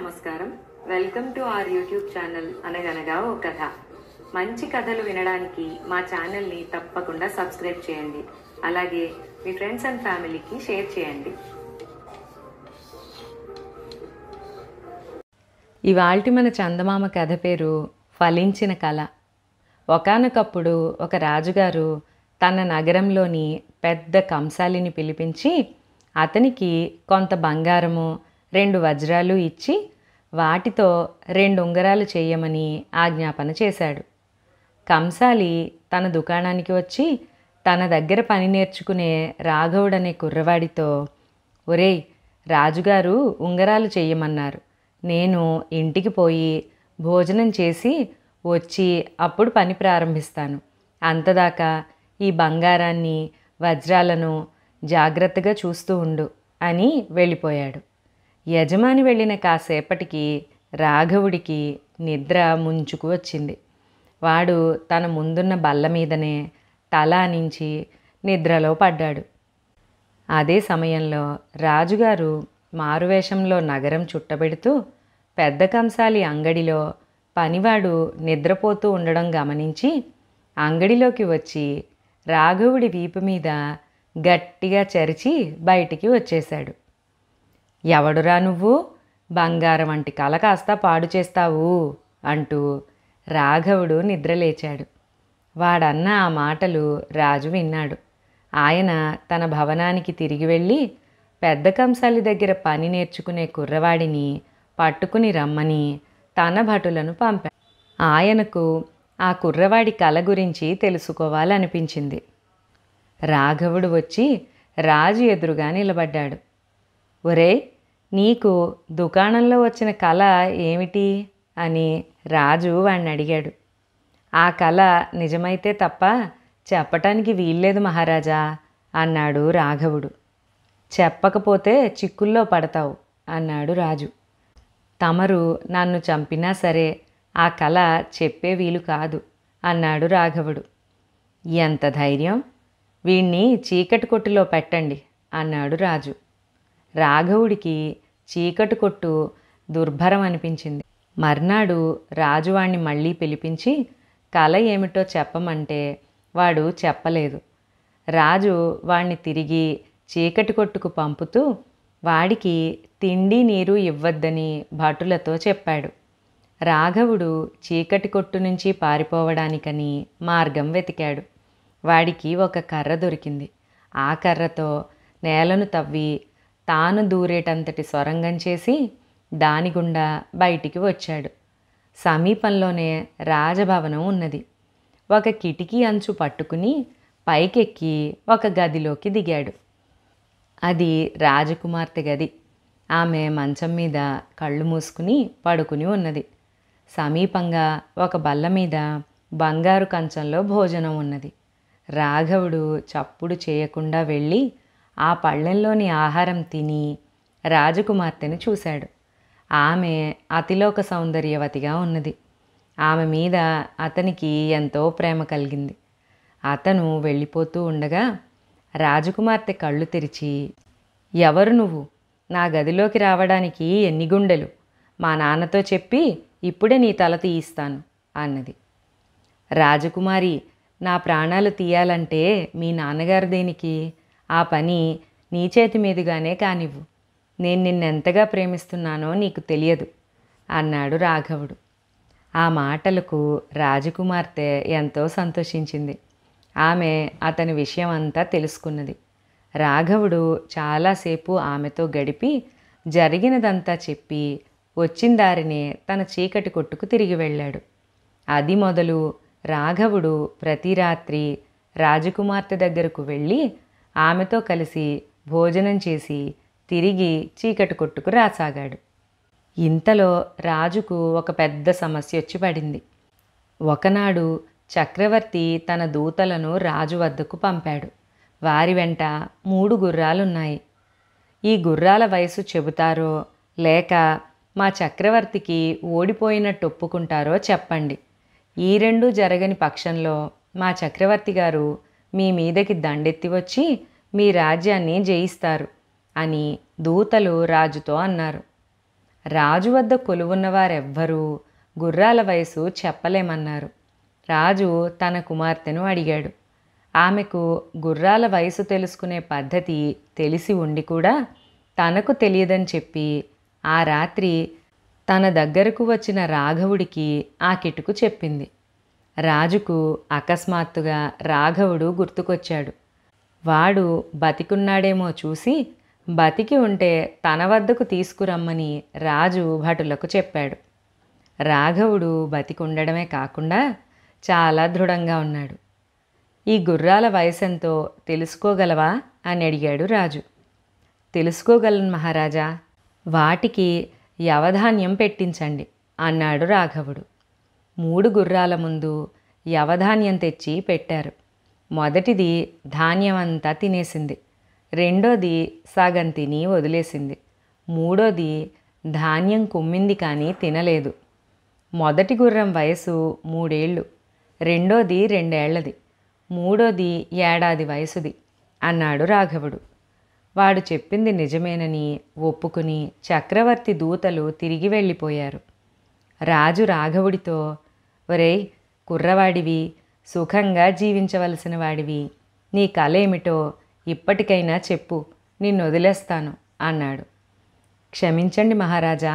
నమస్కారం. Welcome to our YouTube channel అనగనగా ఓ కథ. మంచి కథలు వినడానికి మా ఛానల్ని తప్పకుండా సబ్స్క్రైబ్ చేయండి. అలాగే మీ ఫ్రెండ్స్ అండ్ ఫ్యామిలీకి షేర్ చేయండి. ఇవాల్టి మన చందమామ కథ పేరు ఫలించిన కళ. ఒకానొకప్పుడు ఒక రాజుగారు తన నగరంలోని పెద్ద కంసాలిని పిలిపించి అతనికి కొంత బంగారము 2 వజ్రాలు ఇచ్చి వాటితో 2 ఉంగరాలు చేయమని ఆజ్ఞాపన చేశాడు. కంసాలి తన దుకాణానికి వచ్చి తన దగ్గర పని నేర్చుకునే రాఘవుడనే కుర్రవాడితో, ఒరేయ్, రాజుగారు ఉంగరాలు చెయ్యమన్నారు. నేను ఇంటికి పోయి భోజనం చేసి వచ్చి అప్పుడు పని ప్రారంభిస్తాను. అంతదాకా ఈ బంగారాన్ని వజ్రాలను జాగ్రత్తగా చూస్తూ ఉండు అని వెళ్ళిపోయాడు. యజమాని వెళ్ళిన కాసేపటికి రాఘవుడికి నిద్ర ముంచుకు వచ్చింది. వాడు తన ముందున్న బల్ల మీదనే తల ఆనించి నిద్రలో పడ్డాడు. అదే సమయంలో రాజుగారు మారువేషంలో నగరం చుట్టబెడుతూ పెద్ద కంసాలి అంగడిలో పనివాడు నిద్రపోతూ ఉండడం గమనించి అంగడిలోకి వచ్చి రాఘవుడి వీపు మీద గట్టిగా చరిచి బయటికి వచ్చేశాడు. ఎవడురా నువ్వు, బంగారం వంటి కల కాస్త పాడు చేస్తావు అంటూ రాఘవుడు నిద్రలేచాడు. వాడన్న ఆ మాటలు రాజు విన్నాడు. ఆయన తన భవనానికి తిరిగి వెళ్ళి పెద్ద కంసాలి దగ్గర పని నేర్చుకునే కుర్రవాడిని పట్టుకుని రమ్మని తన భటులను పంపాడు. ఆయనకు ఆ కుర్రవాడి కల గురించి తెలుసుకోవాలనిపించింది. రాఘవుడు వచ్చి రాజు ఎదురుగా నిలబడ్డాడు. ఒరేయ్, నీకు దుకాణంలో వచ్చిన కళ ఏమిటి అని రాజు వాణ్ణి అడిగాడు. ఆ కళ నిజమైతే తప్ప చెప్పటానికి వీల్లేదు మహారాజా అన్నాడు రాఘవుడు. చెప్పకపోతే చిక్కుల్లో పడతావు అన్నాడు రాజు. తమరు నన్ను చంపినా సరే ఆ కళ చెప్పే వీలు కాదు అన్నాడు రాఘవుడు. ఎంత ధైర్యం, వీణ్ణి చీకటి కొట్టులో పెట్టండి అన్నాడు రాజు. రాఘవుడికి చీకటి కొట్టు దుర్భరం అనిపించింది. మర్నాడు రాజువాణ్ణి మళ్ళీ పిలిపించి కల ఏమిటో చెప్పమంటే వాడు చెప్పలేదు. రాజు వాణ్ణి తిరిగి చీకటి కొట్టుకు పంపుతూ వాడికి తిండి నీరు ఇవ్వద్దని భటులతో చెప్పాడు. రాఘవుడు చీకటి కొట్టు నుంచి పారిపోవడానికని మార్గం వెతికాడు. వాడికి ఒక కర్ర దొరికింది. ఆ కర్రతో నేలను తవ్వి తాను దూరేటంతటి సొరంగం చేసి దాని గుండా బయటికి వచ్చాడు. సమీపంలోనే రాజభవనం ఉన్నది. ఒక కిటికీ అంచు పట్టుకుని పైకెక్కి ఒక గదిలోకి దిగాడు. అది రాజకుమార్తె గది. ఆమె మంచం మీద కళ్ళు మూసుకుని పడుకుని ఉన్నది. సమీపంగా ఒక బల్ల మీద బంగారు కంచంలో భోజనం ఉన్నది. రాఘవుడు చప్పుడు చేయకుండా వెళ్ళి ఆ పళ్ళెంలోని ఆహారం తిని రాజకుమార్తెను చూశాడు. ఆమె అతిలోక సౌందర్యవతిగా ఉన్నది. ఆమె మీద అతనికి ఎంతో ప్రేమ కలిగింది. అతను వెళ్ళిపోతూ ఉండగా రాజకుమార్తె కళ్ళు తెరిచి, ఎవరు నువ్వు? నా గదిలోకి రావడానికి ఎన్ని గుండెలు? మా నాన్నతో చెప్పి ఇప్పుడే నీ తల తీయిస్తాను అన్నది. రాజకుమారి, నా ప్రాణాలు తీయాలంటే మీ నాన్నగారు దేనికి? ఆ పని నీ చేతి మీదుగానే కానివ్వు. నేను నిన్నెంతగా ప్రేమిస్తున్నానో నీకు తెలియదు అన్నాడు రాఘవుడు. ఆ మాటలకు రాజకుమార్తె ఎంతో సంతోషించింది. ఆమె అతని విషయం అంతా తెలుసుకున్నది. రాఘవుడు చాలాసేపు ఆమెతో గడిపి జరిగినదంతా చెప్పి వచ్చిన దారినే తన చీకటి కొట్టుకు తిరిగి వెళ్ళాడు. అది మొదలు రాఘవుడు ప్రతి రాత్రి రాజకుమార్తె దగ్గరకు వెళ్ళి ఆమెతో కలిసి భోజనం చేసి తిరిగి చీకటి కొట్టుకు రాసాగాడు. ఇంతలో రాజుకు ఒక పెద్ద సమస్య వచ్చి పడింది. ఒకనాడు చక్రవర్తి తన దూతలను రాజు వద్దకు పంపాడు. వారి వెంట 3 గుర్రాలున్నాయి. ఈ గుర్రాల వయసు చెబుతారో లేక మా చక్రవర్తికి ఓడిపోయినట్టు ఒప్పుకుంటారో చెప్పండి. ఈ 2 జరగని పక్షంలో మా చక్రవర్తి గారు మీ మీదకి దండెత్తి వచ్చి మీ రాజ్యాన్ని జయిస్తారు అని దూతలు రాజుతో అన్నారు. రాజు వద్ద కొలువున్నవారెవ్వరూ గుర్రాల వయసు చెప్పలేమన్నారు. రాజు తన కుమార్తెను అడిగాడు. ఆమెకు గుర్రాల వయసు తెలుసుకునే పద్ధతి తెలిసి ఉండి కూడా తనకు తెలియదని చెప్పి ఆ రాత్రి తన దగ్గరకు వచ్చిన రాఘవుడికి ఆ కిటుకు చెప్పింది. రాజుకు అకస్మాత్తుగా రాఘవుడు గుర్తుకొచ్చాడు. వాడు బతికున్నాడేమో చూసి బతికి ఉంటే తన వద్దకు తీసుకురమ్మని రాజు భటులకు చెప్పాడు. రాఘవుడు బతికుండడమే కాకుండా చాలా దృఢంగా ఉన్నాడు. ఈ గుర్రాల వయసెంతో తెలుసుకోగలవా అని అడిగాడు రాజు. తెలుసుకోగలను మహారాజా. వాటికి యవధాన్యం పెట్టించండి అన్నాడు రాఘవుడు. 3 గుర్రాల ముందు యవధాన్యం తెచ్చి పెట్టారు. మొదటిది ధాన్యమంతా తినేసింది. రెండోది సగం తిని వదిలేసింది. మూడోది ధాన్యం కుమ్మింది కానీ తినలేదు. మొదటి గుర్రం వయసు 3 ఏళ్ళు, రెండోది 2 ఏళ్లది, మూడోది ఏడాది వయసుది అన్నాడు రాఘవుడు. వాడు చెప్పింది నిజమేనని ఒప్పుకుని చక్రవర్తి దూతలు తిరిగి వెళ్ళిపోయారు. రాజు రాఘవుడితో, ఒరేయ్ కుర్రవాడివి, సుఖంగా జీవించవలసిన వాడివి, నీ కల ఏమిటో ఇప్పటికైనా చెప్పు, నిన్ను వదిలేస్తాను అన్నాడు. క్షమించండి మహారాజా,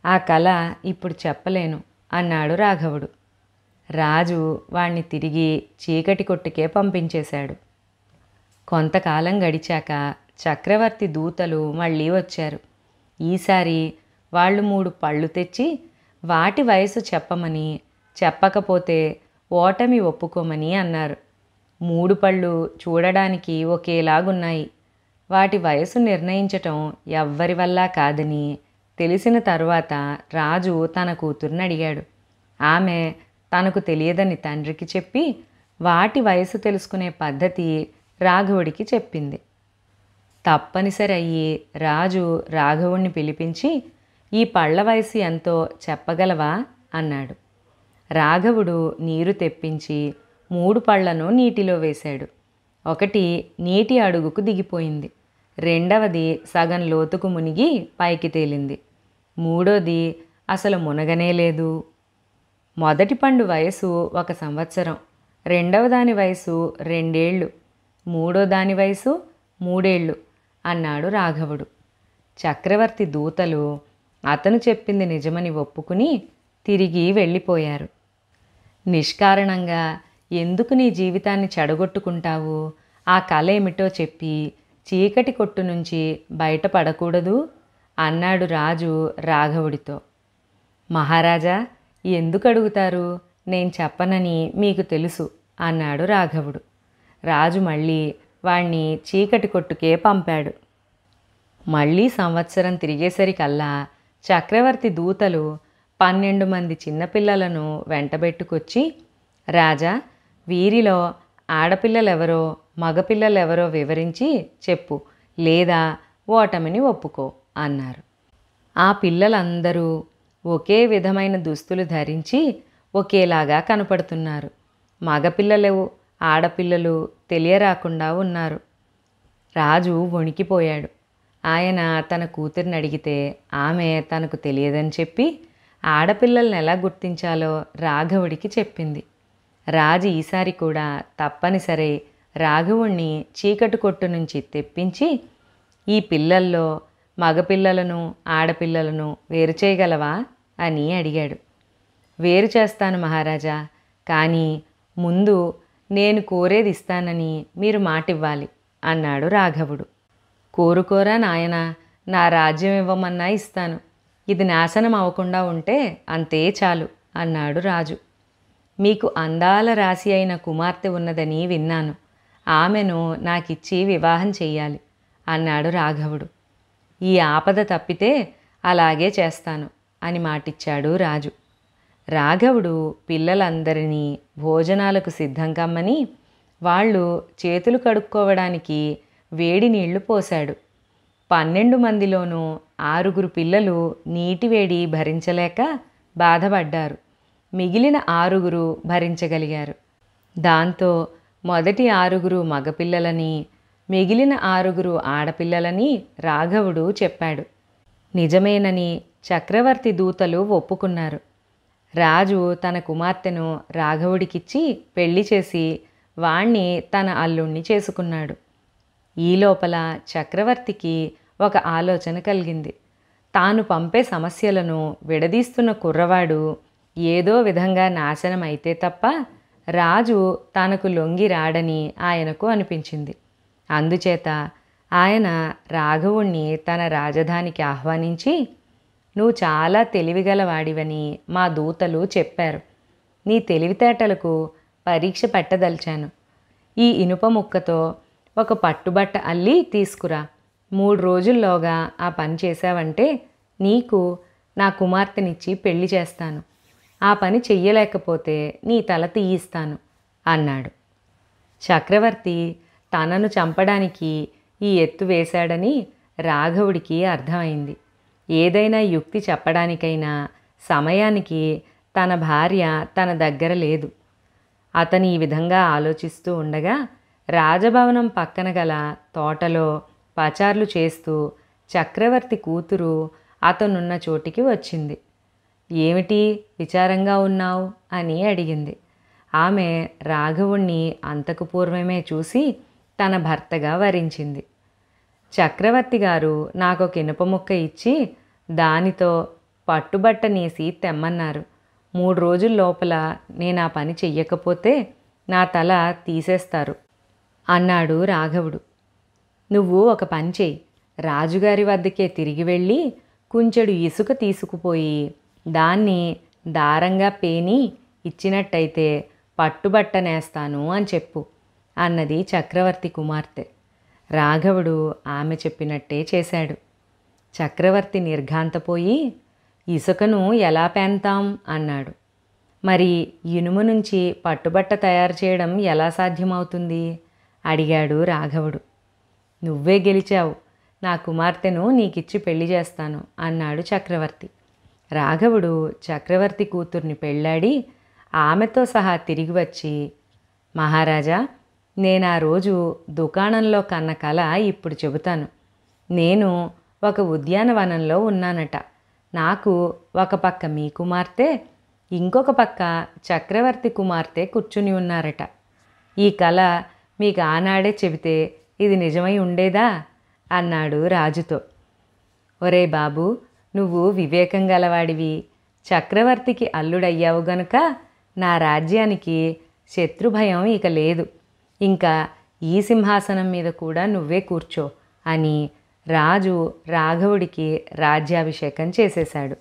ఆ కల ఇప్పుడు చెప్పలేను అన్నాడు రాఘవుడు. రాజు వాణ్ణి తిరిగి చీకటి కొట్టుకే పంపించేశాడు. కొంతకాలం గడిచాక చక్రవర్తి దూతలు మళ్ళీ వచ్చారు. ఈసారి వాళ్ళు 3 పళ్ళు తెచ్చి వాటి వయసు చెప్పమని, చెప్పకపోతే ఓటమి ఒప్పుకోమని అన్నారు. 3 పళ్ళు చూడడానికి ఒకేలాగున్నాయి. వాటి వయసు నిర్ణయించటం ఎవ్వరి వల్ల కాదని తెలిసిన తరువాత రాజు తన కూతుర్ని అడిగాడు. ఆమె తనకు తెలియదని తండ్రికి చెప్పి వాటి వయసు తెలుసుకునే పద్ధతి రాఘవుడికి చెప్పింది. తప్పనిసరి అయ్యి రాజు రాఘవుణ్ణి పిలిపించి, ఈ పళ్ళ వయసు ఎంతో చెప్పగలవా అన్నాడు. రాఘవుడు నీరు తెప్పించి 3 పళ్లను నీటిలో వేశాడు. ఒకటి నీటి అడుగుకు దిగిపోయింది, రెండవది సగం లోతుకు మునిగి పైకి తేలింది, మూడోది అసలు మునగనే లేదు. మొదటి పండు వయసు 1 సంవత్సరం, రెండవ దాని వయసు 2 ఏళ్ళు, మూడో దాని వయసు 3 ఏళ్ళు అన్నాడు రాఘవుడు. చక్రవర్తి దూతలు అతను చెప్పింది నిజమని ఒప్పుకుని తిరిగి వెళ్ళిపోయారు. నిష్కారణంగా ఎందుకు నీ జీవితాన్ని చెడగొట్టుకుంటావు? ఆ కల ఏమిటో చెప్పి చీకటి కొట్టు నుంచి బయటపడకూడదు అన్నాడు రాజు రాఘవుడితో. మహారాజా, ఎందుకు అడుగుతారు? నేను చెప్పనని మీకు తెలుసు అన్నాడు రాఘవుడు. రాజు మళ్ళీ వాణ్ణి చీకటి కొట్టుకే పంపాడు. మళ్ళీ సంవత్సరం తిరిగేసరికల్లా చక్రవర్తి దూతలు 12 మంది చిన్నపిల్లలను వెంటబెట్టుకొచ్చి, రాజా, వీరిలో ఆడపిల్లలెవరో మగపిల్లలెవరో వివరించి చెప్పు, లేదా ఓటమిని ఒప్పుకో అన్నారు. ఆ పిల్లలందరూ ఒకే విధమైన దుస్తులు ధరించి ఒకేలాగా కనపడుతున్నారు. మగపిల్లలు ఆడపిల్లలు తెలియరాకుండా ఉన్నారు. రాజు వణికిపోయాడు. ఆయన తన కూతురిని అడిగితే ఆమె తనకు తెలియదని చెప్పి ఆడపిల్లల్ని ఎలా గుర్తించాలో రాఘవుడికి చెప్పింది. రాజు ఈసారి కూడా తప్పనిసరి రాఘవుణ్ణి చీకటి కొట్టు నుంచి తెప్పించి, ఈ పిల్లల్లో మగపిల్లలను ఆడపిల్లలను వేరు చేయగలవా అని అడిగాడు. వేరు చేస్తాను మహారాజా, కానీ ముందు నేను కోరేది ఇస్తానని మీరు మాటివ్వాలి అన్నాడు రాఘవుడు. కోరుకోరా నాయనా, నా రాజ్యం ఇవ్వమన్నా ఇస్తాను, ఇది నాశనం అవ్వకుండా ఉంటే అంతే చాలు అన్నాడు రాజు. మీకు అందాల రాశి అయిన కుమార్తె ఉన్నదని విన్నాను, ఆమెను నాకిచ్చి వివాహం చెయ్యాలి అన్నాడు రాఘవుడు. ఈ ఆపద తప్పితే అలాగే చేస్తాను అని మాటిచ్చాడు రాజు. రాఘవుడు పిల్లలందరినీ భోజనాలకు సిద్ధం కమ్మని వాళ్ళు చేతులు కడుక్కోవడానికి వేడి నీళ్లు పోశాడు. 12 మందిలోనూ 6 పిల్లలు నీటి వేడి భరించలేక బాధపడ్డారు. మిగిలిన 6 భరించగలిగారు. దాంతో మొదటి 6 మగపిల్లలని, మిగిలిన 6 ఆడపిల్లలని రాఘవుడు చెప్పాడు. నిజమేనని చక్రవర్తి దూతలు ఒప్పుకున్నారు. రాజు తన కుమార్తెను రాఘవుడికిచ్చి పెళ్లి చేసి వాణ్ణి తన అల్లుణ్ణి చేసుకున్నాడు. ఈ లోపల చక్రవర్తికి ఒక ఆలోచన కలిగింది. తాను పంపే సమస్యలను విడదీస్తున్న కుర్రవాడు ఏదో విధంగా నాశనం అయితే తప్ప రాజు తనకు లొంగి రాడని ఆయనకు అనిపించింది. అందుచేత ఆయన రాఘవుణ్ణి తన రాజధానికి ఆహ్వానించి, నువ్వు చాలా తెలివిగలవాడివని మా దూతలు చెప్పారు. నీ తెలివితేటలకు పరీక్ష పెట్టదలిచాను. ఈ ఇనుప ముక్కతో ఒక పట్టుబట్ట అల్లి తీసుకురా. 3 రోజుల్లోగా ఆ పని చేశావంటే నీకు నా కుమార్తెనిచ్చి పెళ్లి చేస్తాను. ఆ పని చెయ్యలేకపోతే నీ తల తీయిస్తాను అన్నాడు. చక్రవర్తి తనను చంపడానికి ఈ ఎత్తు వేశాడని రాఘవుడికి అర్థమైంది. ఏదైనా యుక్తి చెప్పడానికైనా సమయానికి తన భార్య తన దగ్గర లేదు. అతను ఈ విధంగా ఆలోచిస్తూ ఉండగా రాజభవనం పక్కన గల తోటలో పచార్లు చేస్తూ చక్రవర్తి కూతురు అతనున్న చోటికి వచ్చింది. ఏమిటి విచారంగా ఉన్నావు అని అడిగింది. ఆమె రాఘవుణ్ణి అంతకు పూర్వమే చూసి తన భర్తగా వరించింది. చక్రవర్తి గారు నాకొక ఇనుప ముక్క ఇచ్చి దానితో పట్టుబట్ట నేసి తెమ్మన్నారు. 3 రోజుల లోపల నేను ఆ పని చెయ్యకపోతే నా తల తీసేస్తారు అన్నాడు రాఘవుడు. నువ్వు ఒక పని చెయ్యి. రాజుగారి వద్దకే తిరిగి వెళ్ళి కుంచెడు ఇసుక తీసుకుపోయి దాన్ని దారంగా పేని ఇచ్చినట్టయితే పట్టుబట్ట నేస్తాను అని చెప్పు అన్నది చక్రవర్తి కుమార్తె. రాఘవుడు ఆమె చెప్పినట్టే చేశాడు. చక్రవర్తి నిర్ఘాంతపోయి, ఇసుకను ఎలా పేంతాం అన్నాడు. మరి ఇనుము నుంచి పట్టుబట్ట తయారు చేయడం ఎలా సాధ్యమవుతుంది అడిగాడు రాఘవుడు. నువ్వే గెలిచావు. నా కుమార్తెను నీకిచ్చి పెళ్లి చేస్తాను అన్నాడు చక్రవర్తి. రాఘవుడు చక్రవర్తి కూతుర్ని పెళ్ళాడి ఆమెతో సహా తిరిగి వచ్చి, మహారాజా, నేను ఆ రోజు దుకాణంలో కన్న కల ఇప్పుడు చెబుతాను. నేను ఒక ఉద్యానవనంలో ఉన్నానట. నాకు ఒక పక్క మీ కుమార్తె, ఇంకొక పక్క చక్రవర్తి కుమార్తె కూర్చుని ఉన్నారట. ఈ కల మీకు ఆనాడే చెబితే ఇది నిజమై ఉండేదా అన్నాడు రాజుతో. ఒరే బాబు, నువ్వు వివేకం గలవాడివి. చక్రవర్తికి అల్లుడయ్యావు గనుక నా రాజ్యానికి శత్రుభయం ఇక లేదు. ఇంకా ఈ సింహాసనం మీద కూడా నువ్వే కూర్చో అని రాజు రాఘవుడికి రాజ్యాభిషేకం చేసేశాడు.